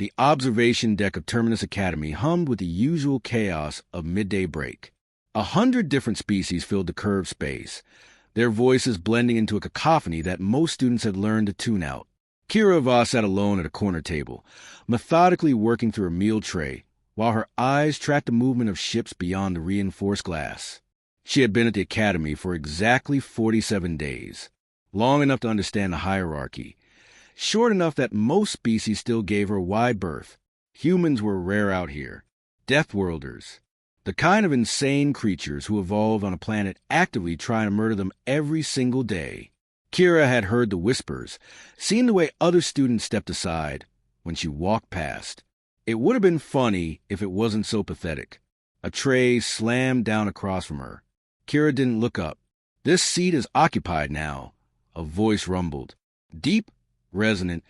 The observation deck of Terminus Academy hummed with the usual chaos of midday break. 100 different species filled the curved space, their voices blending into a cacophony that most students had learned to tune out. Kira Voss sat alone at a corner table, methodically working through a meal tray, while her eyes tracked the movement of ships beyond the reinforced glass. She had been at the Academy for exactly 47 days, long enough to understand the hierarchy, short enough that most species still gave her a wide berth. Humans were rare out here. Deathworlders. The kind of insane creatures who evolved on a planet actively trying to murder them every single day. Kira had heard the whispers, seen the way other students stepped aside when she walked past. It would have been funny if it wasn't so pathetic. A tray slammed down across from her. Kira didn't look up. "This seat is occupied now," a voice rumbled. Deep, resonant,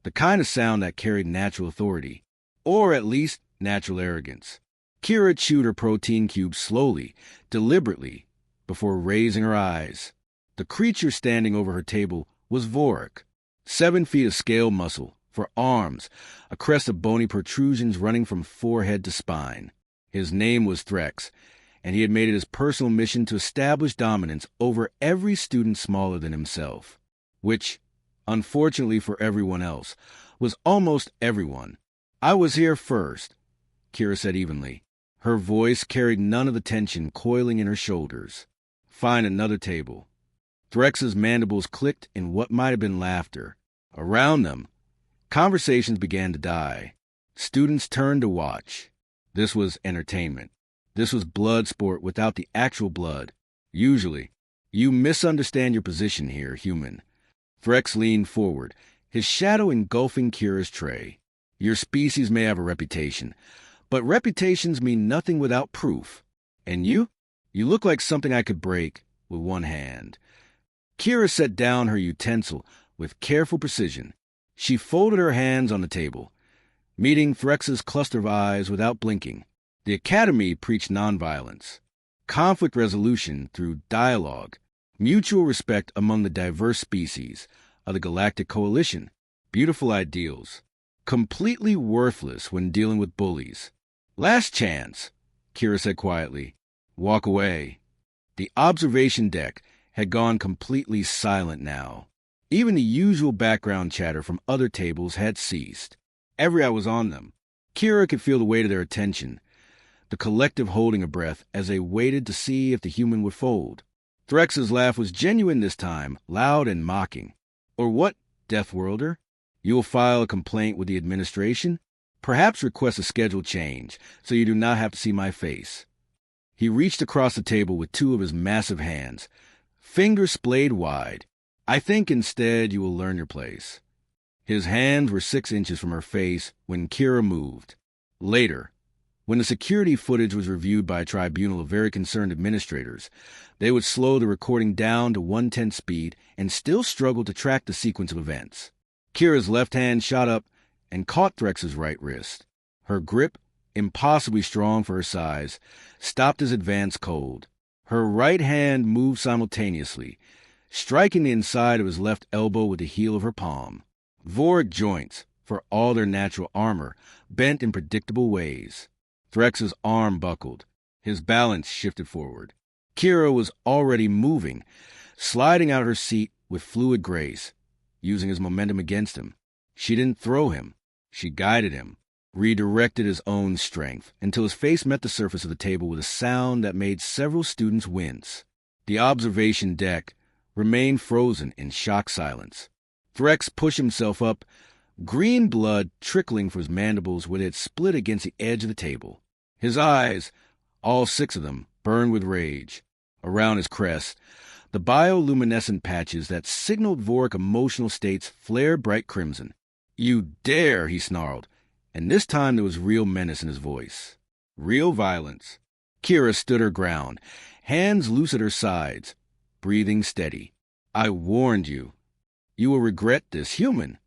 the kind of sound that carried natural authority, or at least natural arrogance. Kira chewed her protein cubes slowly, deliberately, before raising her eyes. The creature standing over her table was Vorik, 7 feet of scale muscle, for arms, a crest of bony protrusions running from forehead to spine. His name was Threx, and he had made it his personal mission to establish dominance over every student smaller than himself, which, unfortunately for everyone else, was almost everyone. "I was here first," Kira said evenly. Her voice carried none of the tension coiling in her shoulders. "Find another table." Threx's mandibles clicked in what might have been laughter. Around them, conversations began to die. Students turned to watch. This was entertainment. This was blood sport without the actual blood. Usually, "You misunderstand your position here, human." Threx leaned forward, his shadow engulfing Kira's tray. "Your species may have a reputation, but reputations mean nothing without proof. And you look like something I could break with one hand." Kira set down her utensil with careful precision. She folded her hands on the table, meeting Threx's cluster of eyes without blinking. The Academy preached nonviolence, conflict resolution through dialogue, mutual respect among the diverse species of the galactic coalition. Beautiful ideals, completely worthless when dealing with bullies. "Last chance," Kira said quietly. "Walk away." The observation deck had gone completely silent now. Even the usual background chatter from other tables had ceased. Every eye was on them. Kira could feel the weight of their attention, the collective holding a breath as they waited to see if the human would fold. Threx's laugh was genuine this time, loud and mocking. "Or what, Deathworlder? You will file a complaint with the administration? Perhaps request a schedule change, so you do not have to see my face." He reached across the table with 2 of his massive hands, fingers splayed wide. "I think instead you will learn your place." His hands were 6 inches from her face when Kira moved. Later, when the security footage was reviewed by a tribunal of very concerned administrators, they would slow the recording down to 1/10 speed and still struggle to track the sequence of events. Kira's left hand shot up and caught Threx's right wrist. Her grip, impossibly strong for her size, stopped his advance cold. Her right hand moved simultaneously, striking the inside of his left elbow with the heel of her palm. Vorik joints, for all their natural armor, bent in predictable ways. Threx's arm buckled. His balance shifted forward. Kira was already moving, sliding out her seat with fluid grace, using his momentum against him. She didn't throw him. She guided him, redirected his own strength, until his face met the surface of the table with a sound that made several students wince. The observation deck remained frozen in shocked silence. Threx pushed himself up, green blood trickling from his mandibles where they had split against the edge of the table. His eyes, all 6 of them, burned with rage. Around his crest, the bioluminescent patches that signaled Vorik emotional states flared bright crimson. "You dare," he snarled, and this time there was real menace in his voice. Real violence. Kira stood her ground, hands loose at her sides, breathing steady. "I warned you. You will regret this, human.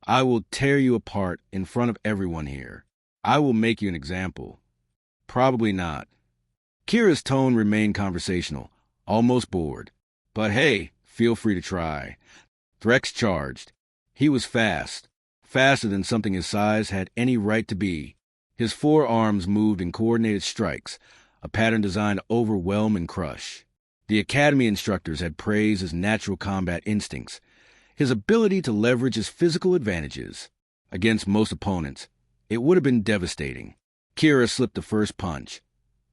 I will tear you apart in front of everyone here. I will make you an example." "Probably not." Kira's tone remained conversational, almost bored. "But hey, feel free to try." Threx charged. He was fast, faster than something his size had any right to be. His forearms moved in coordinated strikes, a pattern designed to overwhelm and crush. The Academy instructors had praised his natural combat instincts, his ability to leverage his physical advantages. Against most opponents, it would have been devastating. Kira slipped the first punch,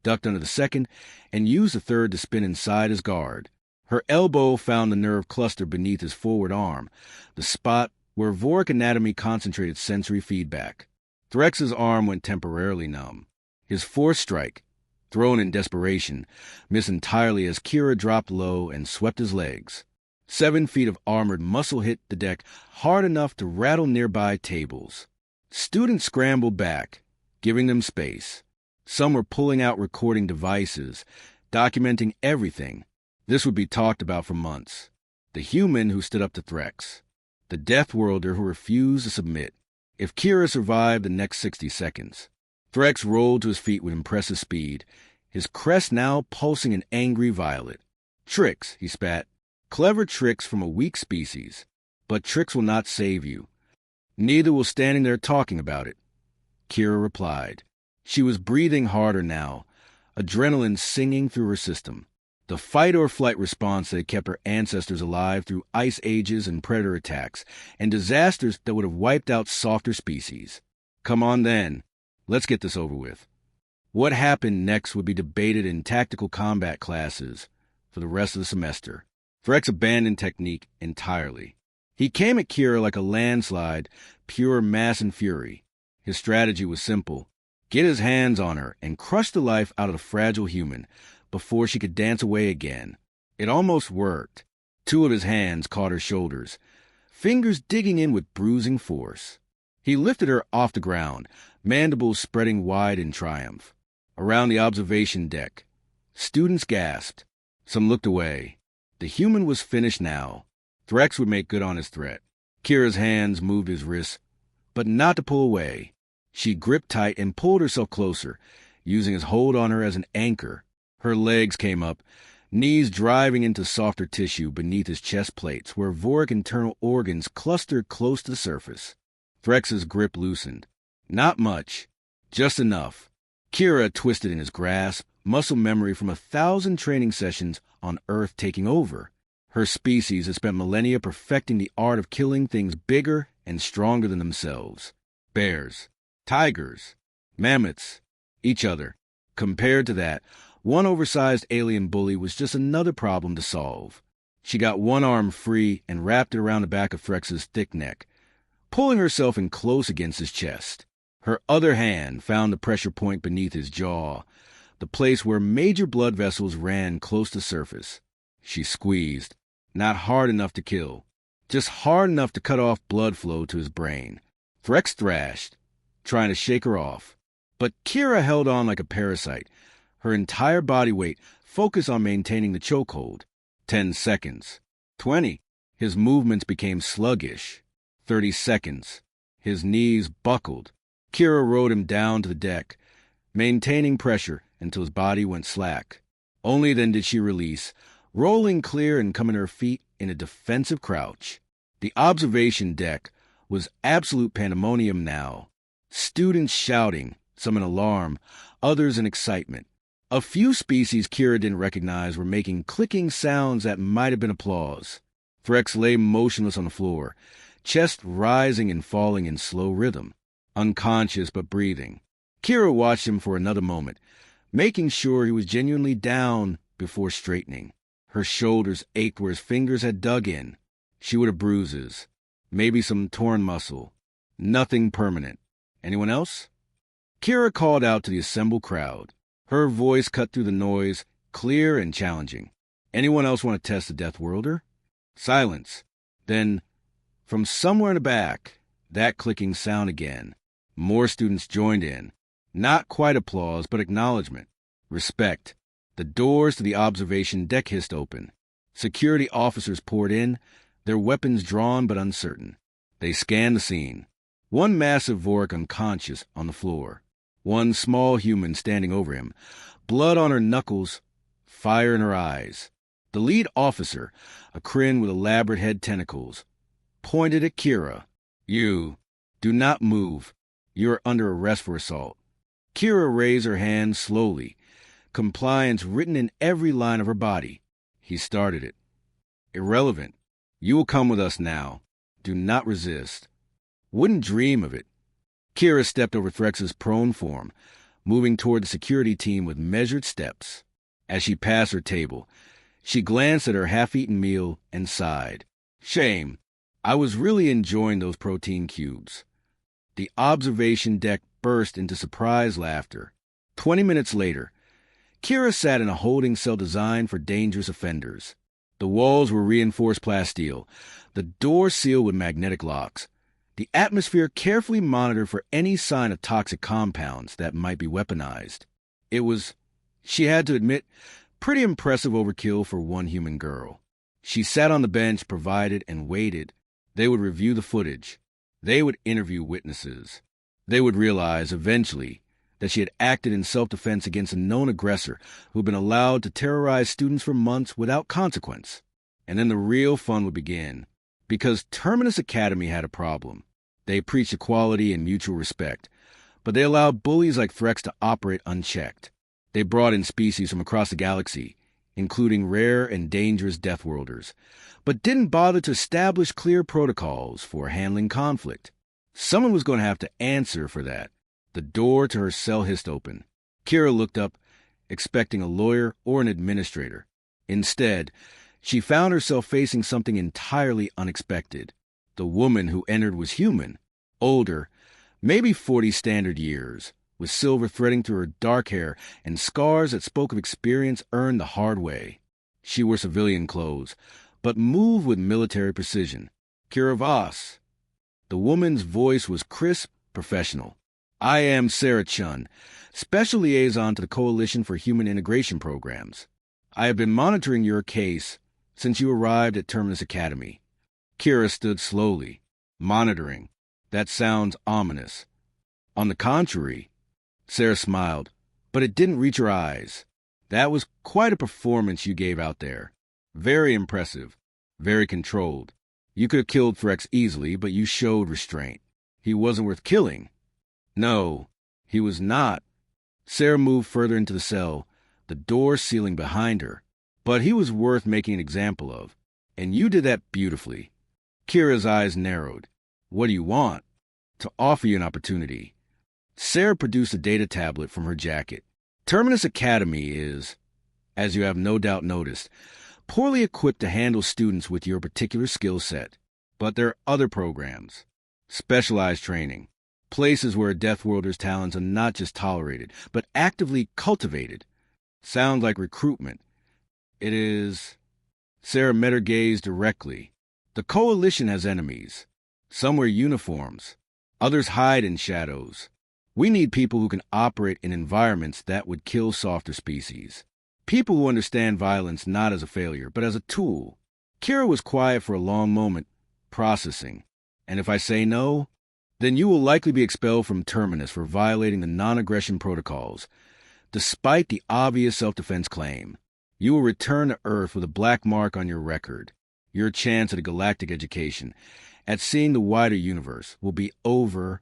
ducked under the second, and used the third to spin inside his guard. Her elbow found the nerve cluster beneath his forward arm, the spot where Vorik anatomy concentrated sensory feedback. Threx's arm went temporarily numb. His fourth strike, thrown in desperation, missed entirely as Kira dropped low and swept his legs. 7 feet of armored muscle hit the deck hard enough to rattle nearby tables. Students scrambled back, giving them space. Some were pulling out recording devices, documenting everything. This would be talked about for months. The human who stood up to Threx. The deathworlder who refused to submit. If Kira survived the next 60 seconds. Threx rolled to his feet with impressive speed, his crest now pulsing an angry violet. "Tricks," he spat. "Clever tricks from a weak species. But tricks will not save you. Neither will standing there talking about it." Kira replied. She was breathing harder now, adrenaline singing through her system. The fight-or-flight response that had kept her ancestors alive through ice ages and predator attacks, and disasters that would have wiped out softer species. Come on then, let's get this over with. What happened next would be debated in tactical combat classes for the rest of the semester. Threx abandoned technique entirely. He came at Kira like a landslide, pure mass and fury. His strategy was simple. Get his hands on her and crush the life out of the fragile human before she could dance away again. It almost worked. 2 of his hands caught her shoulders, fingers digging in with bruising force. He lifted her off the ground, mandibles spreading wide in triumph. Around the observation deck, students gasped. Some looked away. The human was finished now. Threx would make good on his threat. Kira's hands moved his wrists, but not to pull away. She gripped tight and pulled herself closer, using his hold on her as an anchor. Her legs came up, knees driving into softer tissue beneath his chest plates, where Vorik internal organs clustered close to the surface. Threx's grip loosened. Not much, just enough. Kira twisted in his grasp, muscle memory from 1,000 training sessions on Earth taking over. Her species had spent millennia perfecting the art of killing things bigger and stronger than themselves. Bears, tigers, mammoths, each other. Compared to that, one oversized alien bully was just another problem to solve. She got one arm free and wrapped it around the back of Threx's thick neck, pulling herself in close against his chest. Her other hand found the pressure point beneath his jaw, the place where major blood vessels ran close to surface. She squeezed, not hard enough to kill, just hard enough to cut off blood flow to his brain. Threx thrashed, trying to shake her off. But Kira held on like a parasite, her entire body weight focused on maintaining the chokehold. 10 seconds. 20. His movements became sluggish. 30 seconds. His knees buckled. Kira rode him down to the deck, maintaining pressure until his body went slack. Only then did she release, rolling clear and coming to her feet in a defensive crouch. The observation deck was absolute pandemonium now. Students shouting, some in alarm, others in excitement. A few species Kira didn't recognize were making clicking sounds that might have been applause. Threx lay motionless on the floor, chest rising and falling in slow rhythm, unconscious but breathing. Kira watched him for another moment, making sure he was genuinely down before straightening. Her shoulders ached where his fingers had dug in. She would have bruises, maybe some torn muscle. Nothing permanent. Anyone else? Kira called out to the assembled crowd. Her voice cut through the noise, clear and challenging. Anyone else want to test the deathworlder? Silence. Then, from somewhere in the back, that clicking sound again. More students joined in. Not quite applause, but acknowledgement. Respect. The doors to the observation deck hissed open. Security officers poured in, their weapons drawn but uncertain. They scanned the scene. One massive Vorik unconscious on the floor. One small human standing over him, blood on her knuckles, fire in her eyes. The lead officer, a Kryn with elaborate head tentacles, pointed at Kira. "You." Do not move. You are under arrest for assault. Kira raised her hand slowly, compliance written in every line of her body. He started it. Irrelevant. You will come with us now. Do not resist. Wouldn't dream of it. Kira stepped over Threx's prone form, moving toward the security team with measured steps. As she passed her table, she glanced at her half-eaten meal and sighed. Shame. I was really enjoying those protein cubes. The observation deck burst into surprised laughter. 20 minutes later, Kira sat in a holding cell designed for dangerous offenders. The walls were reinforced plasteel, the door sealed with magnetic locks. The atmosphere carefully monitored for any sign of toxic compounds that might be weaponized. It was, she had to admit, pretty impressive overkill for one human girl. She sat on the bench provided and waited. They would review the footage. They would interview witnesses. They would realize, eventually, that she had acted in self-defense against a known aggressor who had been allowed to terrorize students for months without consequence. And then the real fun would begin. Because Terminus Academy had a problem. They preached equality and mutual respect, but they allowed bullies like Threx to operate unchecked. They brought in species from across the galaxy, including rare and dangerous deathworlders, but didn't bother to establish clear protocols for handling conflict. Someone was going to have to answer for that. The door to her cell hissed open. Kira looked up, expecting a lawyer or an administrator. Instead, she found herself facing something entirely unexpected. The woman who entered was human, older, maybe 40 standard years, with silver threading through her dark hair and scars that spoke of experience earned the hard way. She wore civilian clothes, but moved with military precision. Kira Voss. The woman's voice was crisp, professional. I am Sarah Chen, Special Liaison to the Coalition for Human Integration Programs. I have been monitoring your case since you arrived at Terminus Academy. Kira stood slowly. Monitoring. That sounds ominous. On the contrary, Sarah smiled, but it didn't reach her eyes. That was quite a performance you gave out there. Very impressive. Very controlled. You could have killed Threx easily, but you showed restraint. He wasn't worth killing. No, he was not. Sarah moved further into the cell, the door sealing behind her. But he was worth making an example of. And you did that beautifully. Kira's eyes narrowed. What do you want? To offer you an opportunity. Sarah produced a data tablet from her jacket. Terminus Academy is, as you have no doubt noticed, poorly equipped to handle students with your particular skill set. But there are other programs. Specialized training. Places where a deathworlder's talents are not just tolerated, but actively cultivated. Sounds like recruitment. It is. Sarah met her gaze directly. The Coalition has enemies. Some wear uniforms. Others hide in shadows. We need people who can operate in environments that would kill softer species. People who understand violence not as a failure, but as a tool. Kira was quiet for a long moment, processing. And if I say no, then you will likely be expelled from Terminus for violating the non-aggression protocols. Despite the obvious self-defense claim, you will return to Earth with a black mark on your record. Your chance at a galactic education, at seeing the wider universe, will be over.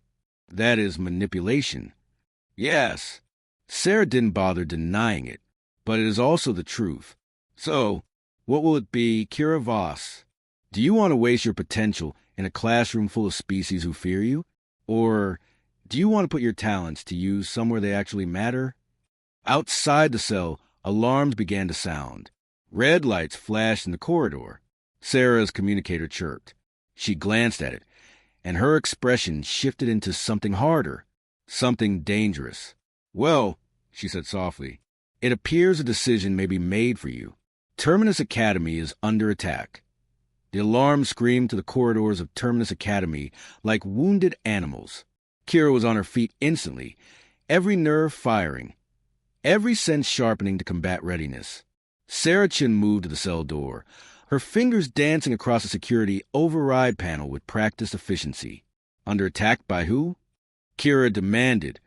That is manipulation. Yes, Sarah didn't bother denying it, but it is also the truth. So, what will it be, Kira Voss? Do you want to waste your potential in a classroom full of species who fear you? Or do you want to put your talents to use somewhere they actually matter? Outside the cell, alarms began to sound. Red lights flashed in the corridor. Sarah's communicator chirped. She glanced at it, and her expression shifted into something harder, something dangerous. Well, she said softly, it appears a decision may be made for you. Terminus Academy is under attack. The alarm screamed to the corridors of Terminus Academy like wounded animals. Kira was on her feet instantly, every nerve firing, every sense sharpening to combat readiness. Sarah Chen moved to the cell door, her fingers dancing across the security override panel with practiced efficiency. Under attack by who? Kira demanded,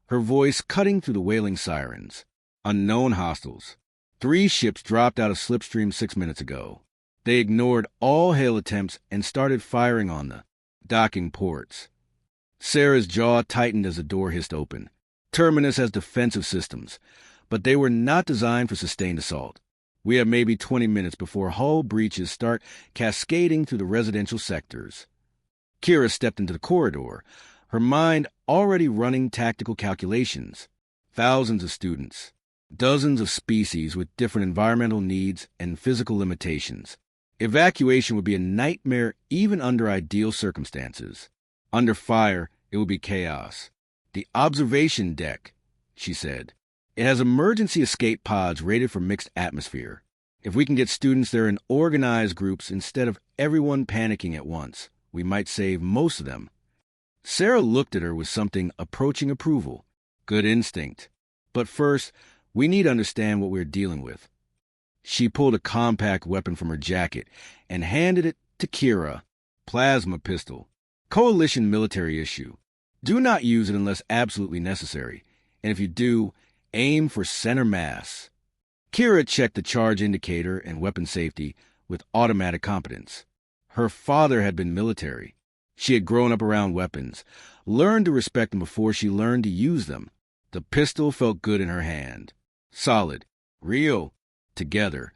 her voice cutting through the wailing sirens. Unknown hostiles. 3 ships dropped out of Slipstream 6 minutes ago. They ignored all hail attempts and started firing on the docking ports. Sarah's jaw tightened as the door hissed open. Terminus has defensive systems, but they were not designed for sustained assault. We have maybe 20 minutes before hull breaches start cascading through the residential sectors. Kira stepped into the corridor, her mind already running tactical calculations. Thousands of students, dozens of species with different environmental needs and physical limitations. Evacuation would be a nightmare even under ideal circumstances. Under fire, it would be chaos. The observation deck, she said. It has emergency escape pods rated for mixed atmosphere. If we can get students there in organized groups instead of everyone panicking at once, we might save most of them. Sarah looked at her with something approaching approval. Good instinct. But first, we need to understand what we're dealing with. She pulled a compact weapon from her jacket and handed it to Kira. Plasma pistol. Coalition military issue. Do not use it unless absolutely necessary. And if you do, aim for center mass. Kira checked the charge indicator and weapon safety with automatic competence. Her father had been military. She had grown up around weapons, learned to respect them before she learned to use them. The pistol felt good in her hand. Solid. Real. Together,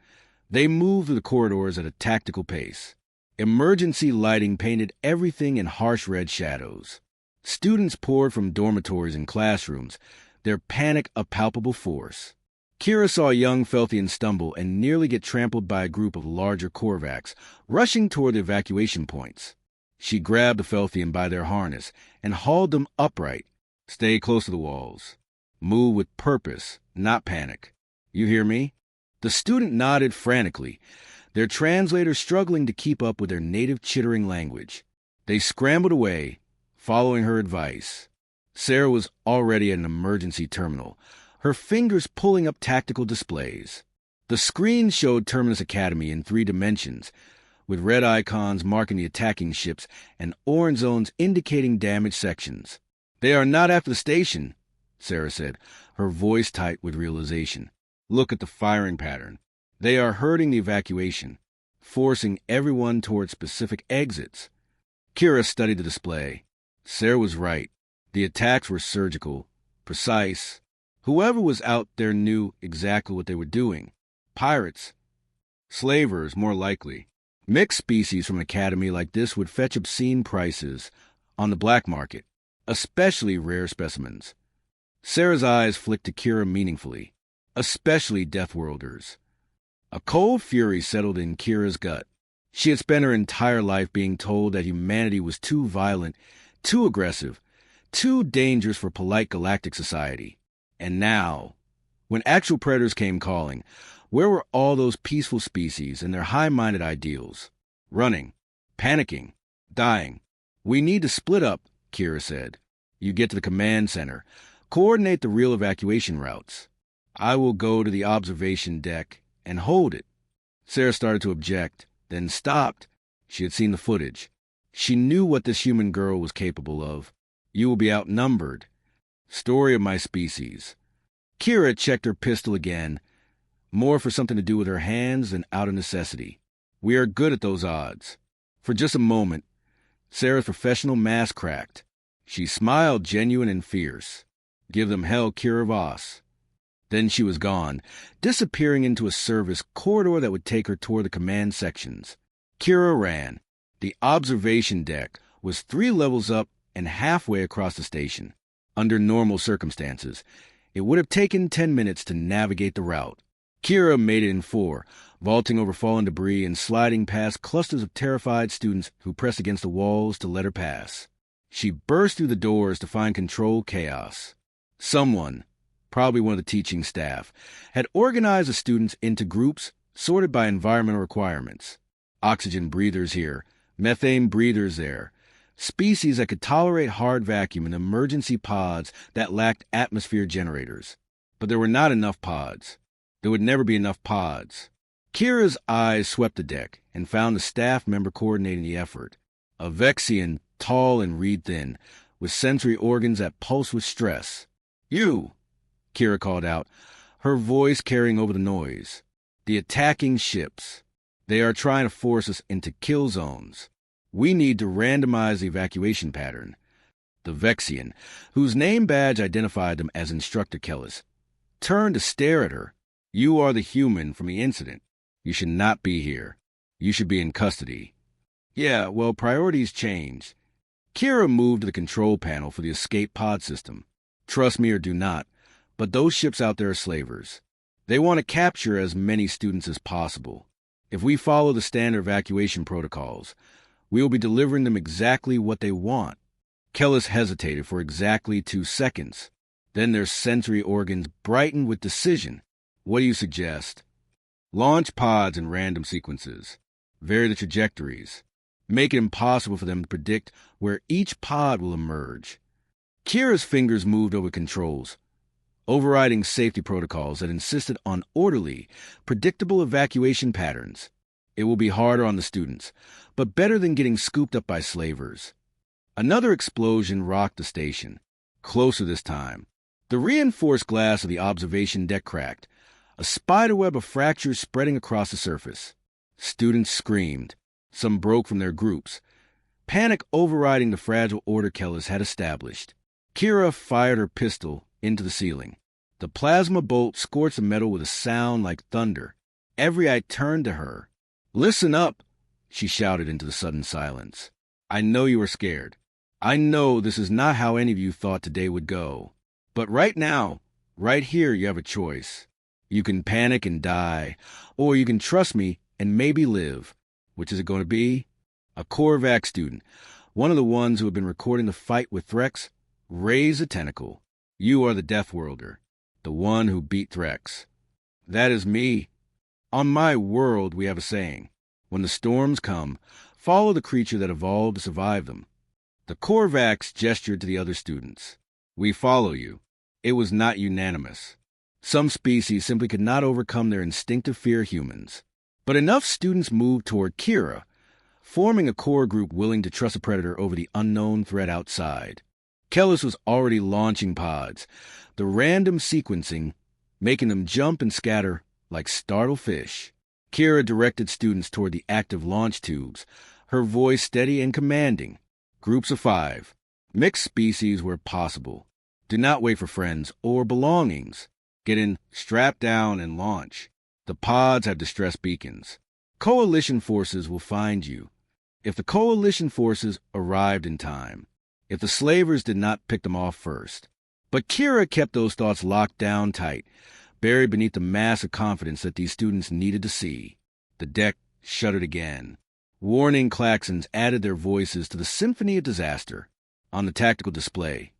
they moved through the corridors at a tactical pace. Emergency lighting painted everything in harsh red shadows. Students poured from dormitories and classrooms, their panic a palpable force. Kira saw a young Felthian stumble and nearly get trampled by a group of larger Korvax rushing toward the evacuation points. She grabbed the Felthian by their harness and hauled them upright. Stay close to the walls. Move with purpose, not panic. You hear me? The student nodded frantically, their translator struggling to keep up with their native chittering language. They scrambled away, following her advice. Sarah was already at an emergency terminal, her fingers pulling up tactical displays. The screen showed Terminus Academy in 3 dimensions, with red icons marking the attacking ships and orange zones indicating damaged sections. They are not after the station, Sarah said, her voice tight with realization. Look at the firing pattern. They are hurting the evacuation, forcing everyone toward specific exits. Kira studied the display. Sarah was right. The attacks were surgical, precise. Whoever was out there knew exactly what they were doing. Pirates. Slavers, more likely. Mixed species from an academy like this would fetch obscene prices on the black market, especially rare specimens. Sarah's eyes flicked to Kira meaningfully. Especially deathworlders. A cold fury settled in Kira's gut. She had spent her entire life being told that humanity was too violent, too aggressive, too dangerous for polite galactic society. And now, when actual predators came calling, where were all those peaceful species and their high-minded ideals? Running, panicking, dying. We need to split up, Kira said. You get to the command center, coordinate the real evacuation routes. I will go to the observation deck and hold it. Sarah started to object, then stopped. She had seen the footage. She knew what this human girl was capable of. You will be outnumbered. Story of my species. Kira checked her pistol again, more for something to do with her hands than out of necessity. We are good at those odds. For just a moment, Sarah's professional mask cracked. She smiled genuine and fierce. Give them hell, Kira Voss. Then she was gone, disappearing into a service corridor that would take her toward the command sections. Kira ran. The observation deck was 3 levels up and halfway across the station. Under normal circumstances, it would have taken 10 minutes to navigate the route. Kira made it in 4, vaulting over fallen debris and sliding past clusters of terrified students who pressed against the walls to let her pass. She burst through the doors to find controlled chaos. Someone, probably one of the teaching staff, had organized the students into groups sorted by environmental requirements. Oxygen breathers here, methane breathers there, species that could tolerate hard vacuum and emergency pods that lacked atmosphere generators. But there were not enough pods. There would never be enough pods. Kira's eyes swept the deck and found the staff member coordinating the effort. A Vexian, tall and reed-thin, with sensory organs that pulsed with stress. You! Kira called out, her voice carrying over the noise. The attacking ships. They are trying to force us into kill zones. We need to randomize the evacuation pattern. The Vexian, whose name badge identified them as Instructor Kellis, turned to stare at her. "You are the human from the incident. You should not be here. You should be in custody." "Yeah, well, priorities changed." Kira moved to the control panel for the escape pod system. "Trust me or do not, but those ships out there are slavers. They want to capture as many students as possible. If we follow the standard evacuation protocols, we will be delivering them exactly what they want." Kellis hesitated for exactly 2 seconds. Then their sensory organs brightened with decision. "What do you suggest?" "Launch pods in random sequences. Vary the trajectories. Make it impossible for them to predict where each pod will emerge." Kira's fingers moved over controls, overriding safety protocols that insisted on orderly, predictable evacuation patterns. It will be harder on the students, but better than getting scooped up by slavers. Another explosion rocked the station. Closer this time. The reinforced glass of the observation deck cracked, a spiderweb of fractures spreading across the surface. Students screamed. Some broke from their groups, panic overriding the fragile order Kellis had established. Kira fired her pistol into the ceiling. The plasma bolt scorched the metal with a sound like thunder. Every eye turned to her. "Listen up," she shouted into the sudden silence. "I know you are scared. I know this is not how any of you thought today would go. But right now, right here, you have a choice. You can panic and die, or you can trust me and maybe live. Which is it going to be?" A Corvac student, one of the ones who had been recording the fight with Threx, raised a tentacle. "You are the deathworlder, the one who beat Threx." "That is me. On my world, we have a saying. When the storms come, follow the creature that evolved to survive them." The Corvax gestured to the other students. "We follow you." It was not unanimous. Some species simply could not overcome their instinctive fear of humans. But enough students moved toward Kira, forming a core group willing to trust a predator over the unknown threat outside. Kellis was already launching pods, the random sequencing making them jump and scatter like startled fish. Kira directed students toward the active launch tubes, her voice steady and commanding. "Groups of 5. Mixed species where possible. Do not wait for friends or belongings. Get in, strap down, and launch. The pods have distress beacons. Coalition forces will find you. If the coalition forces arrived in time. If the slavers did not pick them off first." But Kira kept those thoughts locked down tight, buried beneath the mass of confidence that these students needed to see. The deck shuddered again. Warning klaxons added their voices to the symphony of disaster. On the tactical display,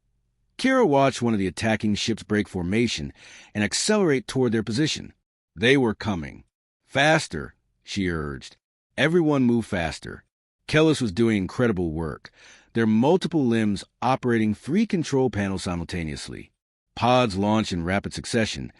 Kira watched one of the attacking ships break formation and accelerate toward their position. They were coming. "Faster," she urged. Everyone moved faster. Kellis was doing incredible work, their multiple limbs operating 3 control panels simultaneously. Pods launched in rapid succession,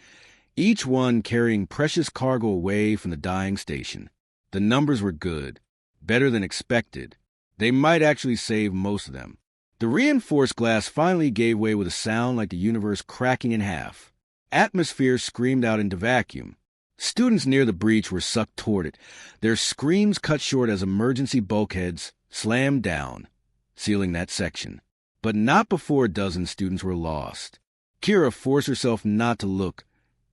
each one carrying precious cargo away from the dying station. The numbers were good, better than expected. They might actually save most of them. The reinforced glass finally gave way with a sound like the universe cracking in half. Atmosphere screamed out into vacuum. Students near the breach were sucked toward it, their screams cut short as emergency bulkheads slammed down, sealing that section. But not before a dozen students were lost. Kira forced herself not to look,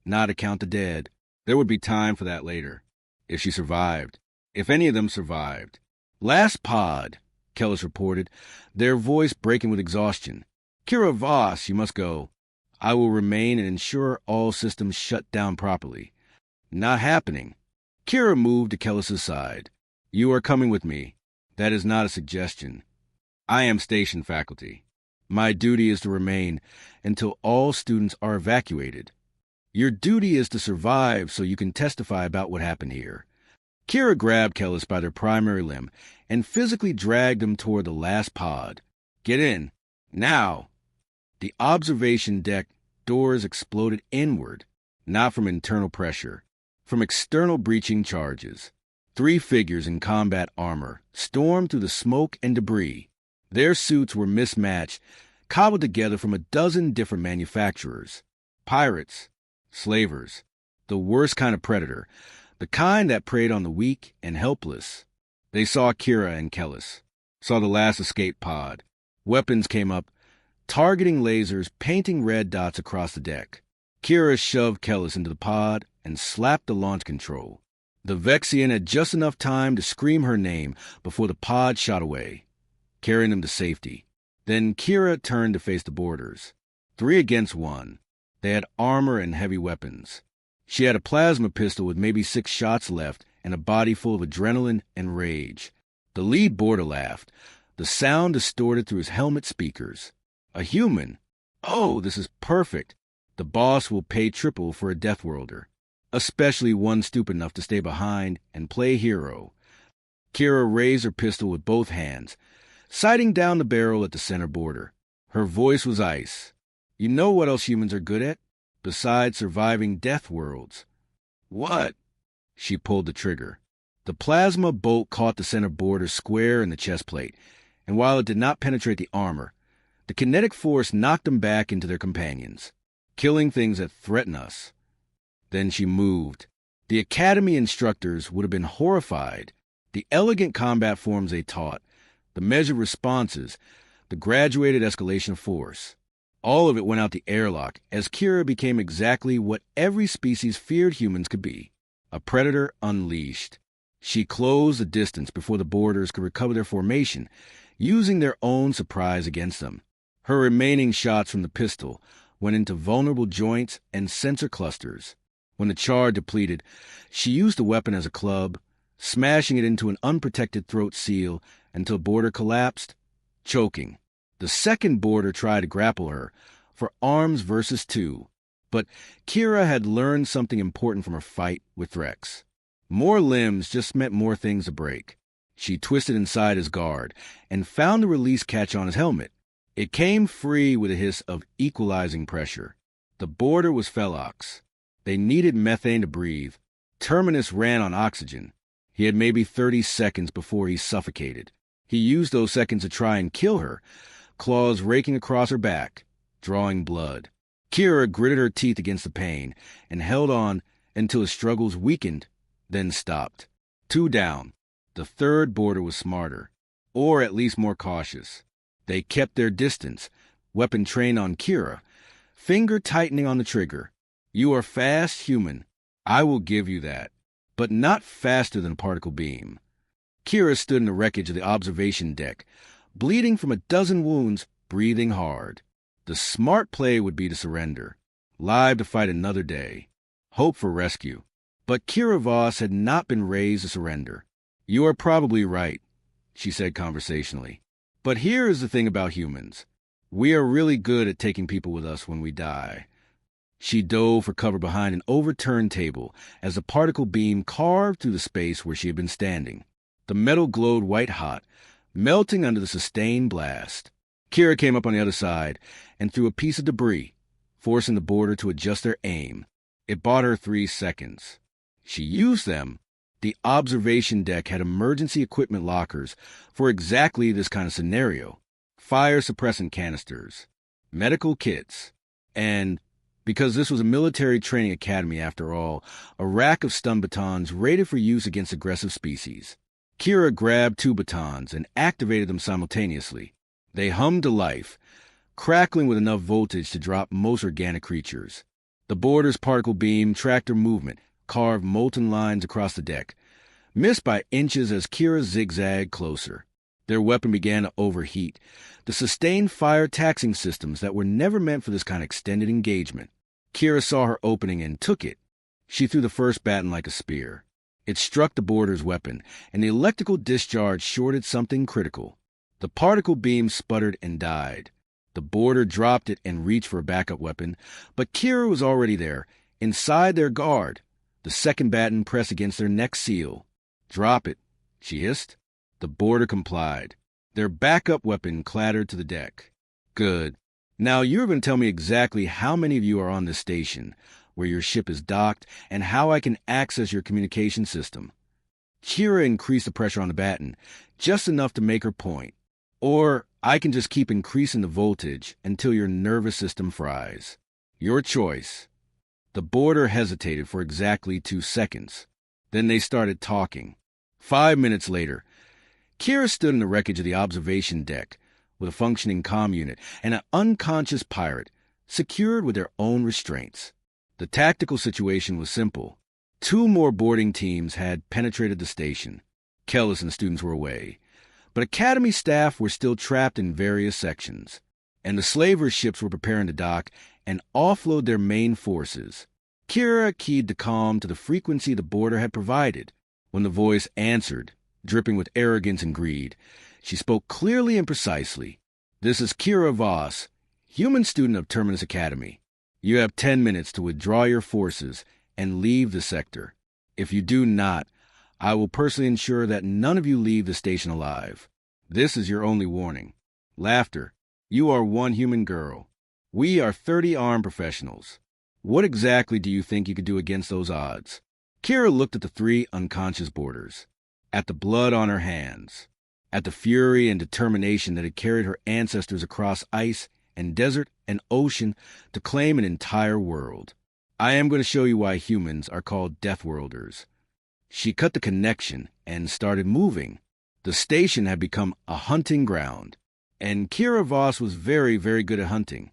not to count the dead. There would be time for that later. If she survived. If any of them survived. "Last pod," Kellis reported, their voice breaking with exhaustion. "Kira Voss, you must go. I will remain and ensure all systems shut down properly." "Not happening." Kira moved to Kellis's side. "You are coming with me. That is not a suggestion. I am station faculty. My duty is to remain until all students are evacuated. Your duty is to survive so you can testify about what happened here." Kira grabbed Kellis by their primary limb and physically dragged him toward the last pod. "Get in. Now." The observation deck doors exploded inward, not from internal pressure, from external breaching charges. 3 figures in combat armor stormed through the smoke and debris. Their suits were mismatched, cobbled together from a dozen different manufacturers. Pirates, slavers, the worst kind of predator, the kind that preyed on the weak and helpless. They saw Kira and Kellis, saw the last escape pod. Weapons came up, targeting lasers painting red dots across the deck. Kira shoved Kellis into the pod and slapped the launch control. The Vexian had just enough time to scream her name before the pod shot away, carrying them to safety. Then Kira turned to face the boarders. 3 against 1. They had armor and heavy weapons. She had a plasma pistol with maybe 6 shots left and a body full of adrenaline and rage. The lead boarder laughed, the sound distorted through his helmet speakers. A human? Oh, this is perfect. The boss will pay triple for a deathworlder, especially one stupid enough to stay behind and play hero. Kira raised her pistol with both hands, sighting down the barrel at the center border. Her voice was ice. You know what else humans are good at? Besides surviving death worlds. What? She pulled the trigger. The plasma bolt caught the center border square in the chest plate, and while it did not penetrate the armor, the kinetic force knocked them back into their companions, killing things that threaten us. Then she moved. The Academy instructors would have been horrified. The elegant combat forms they taught, the measured responses, the graduated escalation of force. All of it went out the airlock as Kira became exactly what every species feared humans could be, a predator unleashed. She closed the distance before the boarders could recover their formation, using their own surprise against them. Her remaining shots from the pistol went into vulnerable joints and sensor clusters. When the charge depleted, she used the weapon as a club, smashing it into an unprotected throat seal until boarder collapsed, choking. The second boarder tried to grapple her for arms versus 2, but Kira had learned something important from her fight with Threx. More limbs just meant more things to break. She twisted inside his guard and found the release catch on his helmet. It came free with a hiss of equalizing pressure. The boarder was Felox. They needed methane to breathe. Terminus ran on oxygen. He had maybe 30 seconds before he suffocated. He used those seconds to try and kill her, claws raking across her back, drawing blood. Kira gritted her teeth against the pain and held on until his struggles weakened, then stopped. 2 down. The third boarder was smarter, or at least more cautious. They kept their distance, weapon trained on Kira, finger tightening on the trigger. You are fast, human. I will give you that, but not faster than a particle beam. Kira stood in the wreckage of the observation deck, bleeding from a dozen wounds, breathing hard. The smart play would be to surrender, live to fight another day, hope for rescue. But Kira Voss had not been raised to surrender. You are probably right, she said conversationally. But here is the thing about humans. We are really good at taking people with us when we die. She dove for cover behind an overturned table as the particle beam carved through the space where she had been standing. The metal glowed white-hot, melting under the sustained blast. Kira came up on the other side and threw a piece of debris, forcing the boarder to adjust their aim. It bought her 3 seconds. She used them. The observation deck had emergency equipment lockers for exactly this kind of scenario. Fire suppressant canisters, medical kits, and, because this was a military training academy after all, a rack of stun batons rated for use against aggressive species. Kira grabbed 2 batons and activated them simultaneously. They hummed to life, crackling with enough voltage to drop most organic creatures. The boarder's particle beam tracked her movement, carved molten lines across the deck, missed by inches as Kira zigzagged closer. Their weapon began to overheat, the sustained fire taxing systems that were never meant for this kind of extended engagement. Kira saw her opening and took it. She threw the first baton like a spear. It struck the boarder's weapon, and the electrical discharge shorted something critical. The particle beam sputtered and died. The boarder dropped it and reached for a backup weapon, but Kira was already there, inside their guard. The second baton pressed against their neck seal. Drop it, she hissed. The boarder complied. Their backup weapon clattered to the deck. Good. Now you're going to tell me exactly how many of you are on this station, where your ship is docked, and how I can access your communication system. Kira increased the pressure on the baton, just enough to make her point. Or I can just keep increasing the voltage until your nervous system fries. Your choice. The boarder hesitated for exactly 2 seconds. Then they started talking. 5 minutes later, Kira stood in the wreckage of the observation deck, with a functioning comm unit, and an unconscious pirate, secured with their own restraints. The tactical situation was simple. 2 more boarding teams had penetrated the station. Kellis and the students were away, but Academy staff were still trapped in various sections, and the slavers' ships were preparing to dock and offload their main forces. Kira keyed the comm to the frequency the boarder had provided. When the voice answered, dripping with arrogance and greed, she spoke clearly and precisely. "This is Kira Voss, human student of Terminus Academy. You have 10 minutes to withdraw your forces and leave the sector. If you do not, I will personally ensure that none of you leave the station alive. This is your only warning. Laughter, you are 1 human girl. We are 30 armed professionals. What exactly do you think you could do against those odds?" Kira looked at the 3 unconscious boarders, at the blood on her hands, at the fury and determination that had carried her ancestors across ice and desert and ocean to claim an entire world. "I am going to show you why humans are called deathworlders." She cut the connection and started moving. The station had become a hunting ground, and Kira Voss was very, very good at hunting.